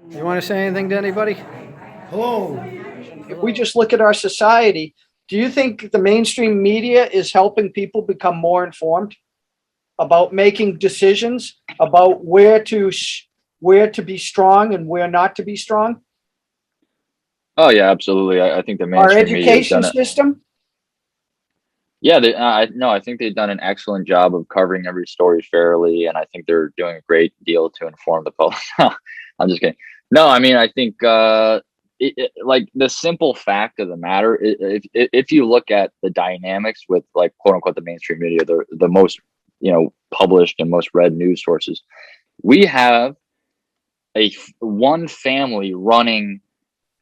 You want to say anything to anybody? Hello. If we just look at our society, do you think the mainstream media is helping people become more informed about making decisions about where to be strong and where not to be strong? Oh yeah, absolutely. I think the Our mainstream media has education done it. system? Yeah, no, I think they've done an excellent job of covering every story fairly, and I think they're doing a great deal to inform the public. I'm just kidding. No, I mean, I think like the simple fact of the matter, if you look at the dynamics with like quote unquote the mainstream media, the most published and most read news sources, we have one family running,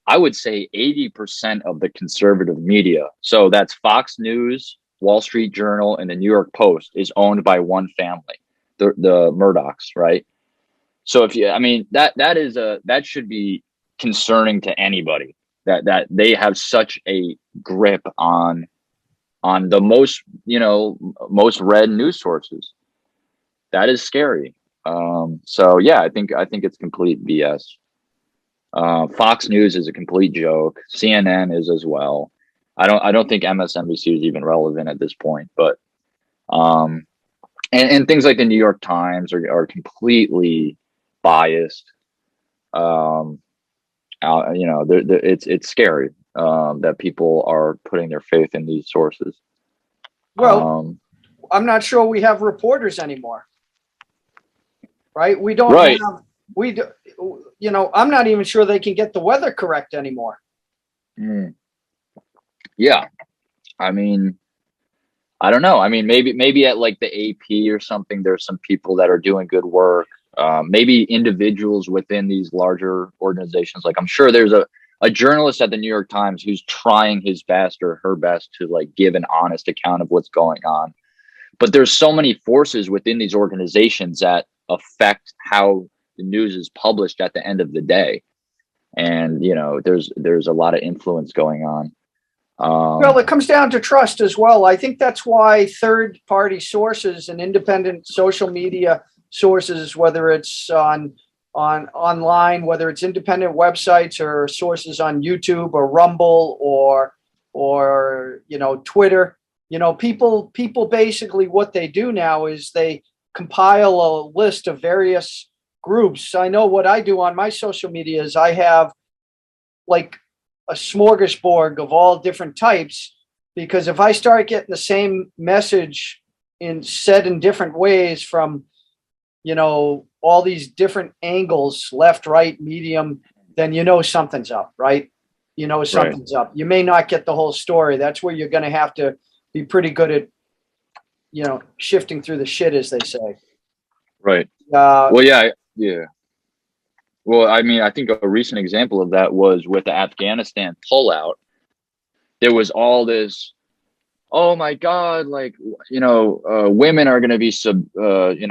I would say 80% of the conservative media. So that's Fox News, Wall Street Journal, and the New York Post is owned by one family, the Murdochs, right? So if you, I mean, that should be concerning to anybody that they have such a grip on the most read news sources. That is scary. So yeah, I think it's complete BS. Fox News is a complete joke. CNN is as well. I don't think MSNBC is even relevant at this point. But um, and things like the New York Times are completely biased. Um, it's scary that people are putting their faith in these sources. Well, Um, I'm not sure we have reporters anymore, right? We don't right. have, we, do, I'm not even sure they can get the weather correct anymore. Mm. Yeah. I mean, I don't know. I mean, maybe at like the AP or something, there's some people that are doing good work. Maybe individuals within these larger organizations. Like I'm sure there's a journalist at the New York Times who's trying his best or her best to like give an honest account of what's going on. But there's so many forces within these organizations that affect how the news is published at the end of the day. And there's a lot of influence going on. Well, it comes down to trust as well. I think that's why third party sources and independent social media sources, whether it's on online, whether it's independent websites or sources on YouTube or Rumble or Twitter, people basically what they do now is they compile a list of various groups. I know what I do on my social media is I have like a smorgasbord of all different types, because if I start getting the same message said in different ways from all these different angles, left, right, medium, then something's up, right? Right. Something's up. You may not get the whole story. That's where you're going to have to be pretty good at shifting through the shit, as they say. Right. uh, Well, yeah, yeah. Well, I mean, I think a recent example of that was with the Afghanistan pullout. There was all this, oh my God, like, women are going to be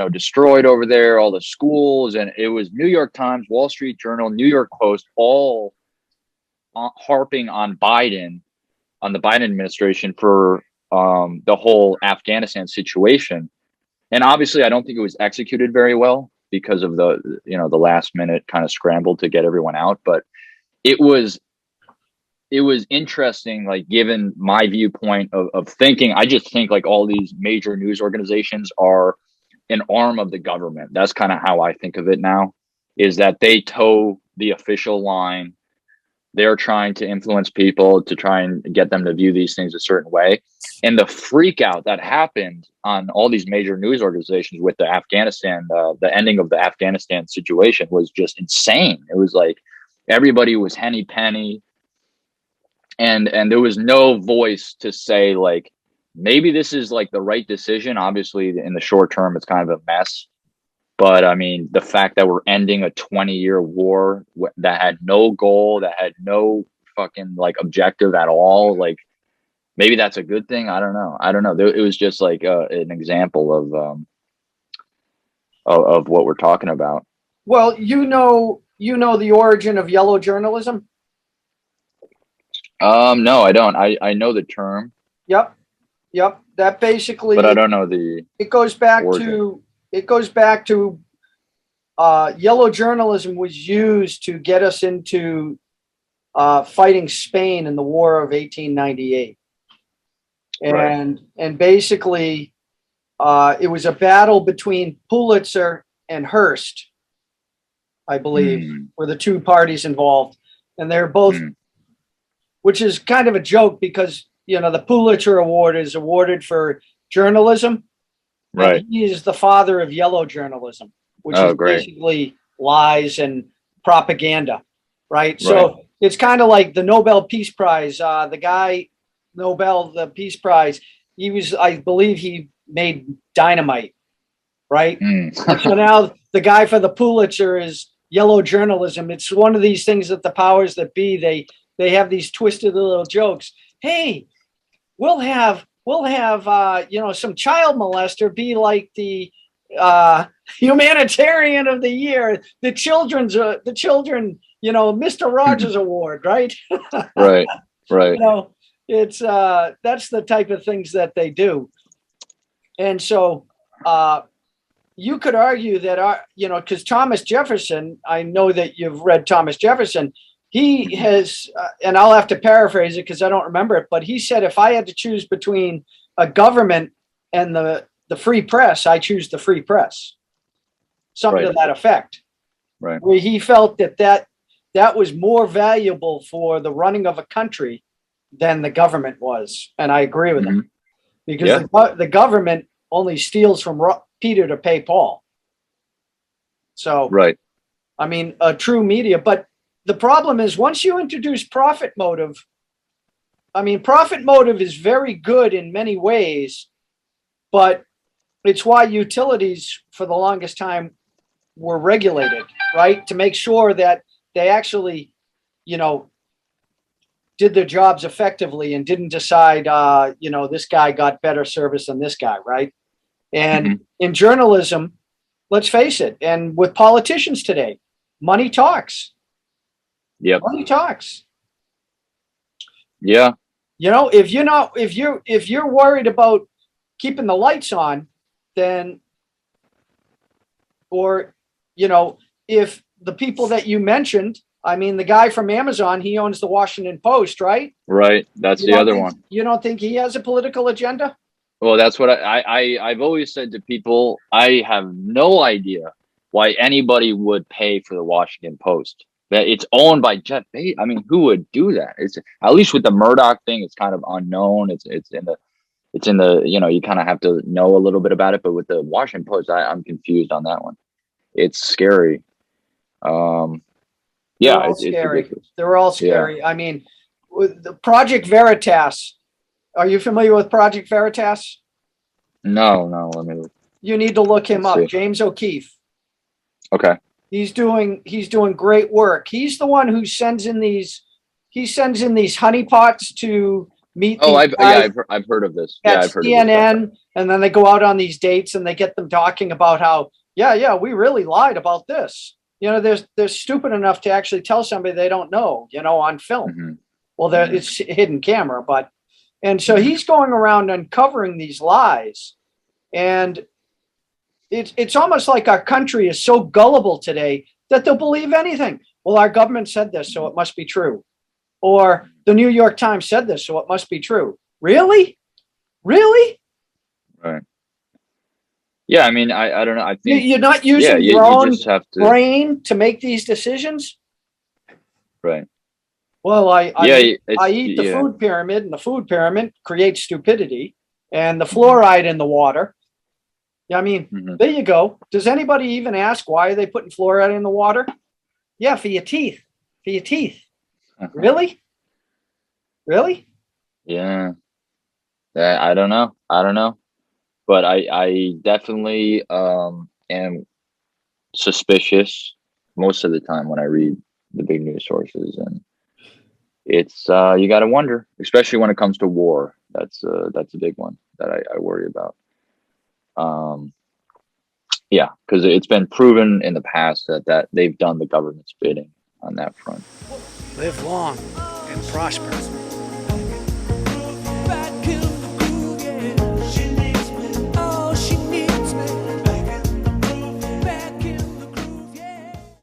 destroyed over there, all the schools. And it was New York Times, Wall Street Journal, New York Post, all harping on the Biden administration for the whole Afghanistan situation. And obviously, I don't think it was executed very well because of the last minute kind of scramble to get everyone out. But it was interesting, like given my viewpoint of thinking. I just think like all these major news organizations are an arm of the government. That's kind of how I think of it now, is that they toe the official line. They're trying to influence people to try and get them to view these things a certain way. And the freak out that happened on all these major news organizations with the ending of the Afghanistan situation was just insane. It was like everybody was henny penny, and there was no voice to say like maybe this is like the right decision. Obviously, in the short term, it's kind of a mess. But I mean, the fact that we're ending a 20-year war that had no goal, that had no fucking like objective at all, like maybe that's a good thing. I don't know. It was just like an example of what we're talking about. well, the origin of yellow journalism. No, I don't. I know the term, Yep. Yep. That but basically I don't know the it goes back origin. to it goes back to yellow journalism was used to get us into fighting Spain in the War of 1898. And basically, it was a battle between Pulitzer and Hearst, I believe, were the two parties involved. And they're both, which is kind of a joke because, you know, the Pulitzer Award is awarded for journalism. Right. And he is the father of yellow journalism, which is basically lies and propaganda, right? So it's kind of like the Nobel Peace Prize. The guy, the Peace Prize, he was, I believe he made dynamite, right? So now the guy for the Pulitzer is yellow journalism. It's one of these things that the powers that be, they have these twisted little jokes. Hey, we'll have you know, some child molester be like the humanitarian of the year, the children, you know, Mr. Rogers Award, right? Right. You know, it's that's the type of things that they do. And so you could argue that you know, because Thomas Jefferson, I know that you've read Thomas Jefferson. He has, and I'll have to paraphrase it because I don't remember it, but he said, if I had to choose between a government and the free press, I choose the free press. Something to that effect. Right. Where he felt that was more valuable for the running of a country than the government was. And I agree with him. Because the government only steals from Peter to pay Paul. So, I mean, a true media, but the problem is once you introduce profit motive, I mean, profit motive is very good in many ways, but it's why utilities for the longest time were regulated, right? To make sure that they actually, you know, did their jobs effectively and didn't decide, you know, this guy got better service than this guy, right? And in journalism, let's face it, and with politicians today, money talks. Money talks. Yeah. You know, if you're worried about keeping the lights on, then, or, you know, if the people that you mentioned, I mean, the guy from Amazon, he owns the Washington Post, right? Right. That's the other one. You don't think he has a political agenda? Well, that's what I've always said to people. I have no idea why anybody would pay for the Washington Post. That it's owned by Jeff Bezos. I mean, who would do that? It's at least with the Murdoch thing, it's kind of unknown. It's in the you know, you kind of have to know a little bit about it. But with the Washington Post, I'm confused on that one. It's scary. Yeah, it's scary. Ridiculous. They're all scary. Yeah. I mean, with the Project Veritas. Are you familiar with Project Veritas? No. You need to look him up. James O'Keefe. Okay. He's doing great work. He's the one who sends in these honeypots to meet. I've heard of this. Yeah, I've heard CNN, of this. And then they go out on these dates and they get them talking about how, we really lied about this. You know, they're stupid enough to actually tell somebody they don't know, you know, on film. Well, it's hidden camera, and so he's going around uncovering these lies, and it's almost like our country is so gullible today that they'll believe anything. Well, our government said this, so it must be true. Or the New York Times said this, so it must be true. Really? Right. Yeah, I mean, I don't know. I think you're not using your own brain to make these decisions. Right. Well, I eat the food pyramid, and the food pyramid creates stupidity, and the fluoride in the water. I mean, there you go. Does anybody even ask why are they putting fluoride in the water? Yeah, for your teeth. Really? Yeah. I don't know. But I definitely am suspicious most of the time when I read the big news sources, and it's you got to wonder, especially when it comes to war. That's a big one that I worry about. Yeah, because it's been proven in the past that they've done the government's bidding on that front. Live long and prosper.